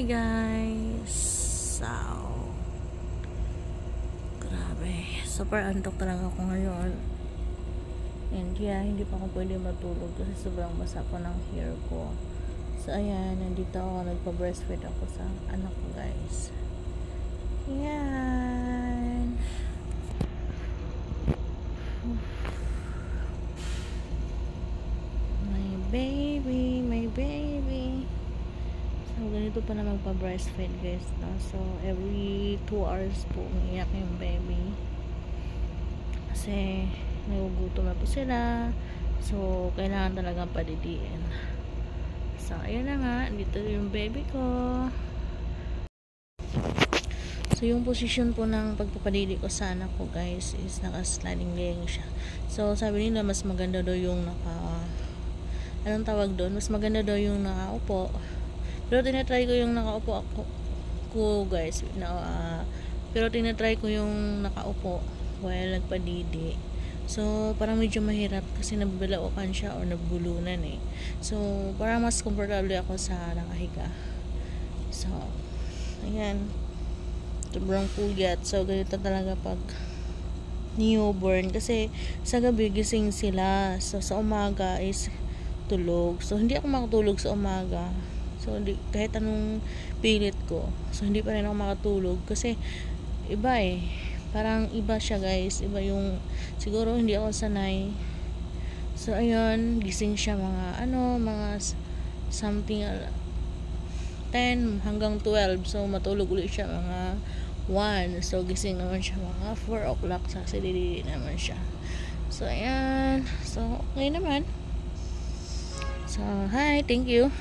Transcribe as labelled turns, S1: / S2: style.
S1: Hi guys. So, grabe. Super antok talaga ako ngayon. And yeah, hindi pa ako pwede matulog kasi sobrang basa po ng hair ko. So ayan, nandito ako, nagpa-breastfeed ako sa anak ko guys. Yan. My baby. So, ganito pa na magpa-breastfeed guys, no? So, every 2 hours po umiiyak yung baby. Kasi, nagugutom na po sila. So, kailangan talagang padidiin. So, ayun na nga. Dito yung baby ko. So, yung position po ng pagpapadidi ko sa anak ko guys is naka-sliding laying siya. So, sabi nila mas maganda daw yung anong tawag doon? Mas maganda daw yung nakaupo. Pero tinatry ko yung nakaupo ako guys. Pero tinatry ko yung nakaupo while nagpadidi. So, parang medyo mahirap kasi nabibalaukan siya o nagbulunan eh. So, parang mas comfortable ako sa nakahiga. So, ayan. Sobrang puyat. So, ganito talaga pag newborn. Kasi, sa gabi gising sila. So, sa umaga is tulog. So, hindi ako makatulog sa umaga. So, kahit anong pilit ko. So, hindi pa rin ako makatulog. Kasi, iba eh. Parang iba siya guys. Iba yung, siguro hindi ako sanay. So, ayun. Gising siya mga something 10 hanggang 12. So, matulog ulit siya mga 1. So, gising naman siya mga 4 o'clock. Sa silili naman siya. So, ayan. So, okay naman. So, hi. Thank you.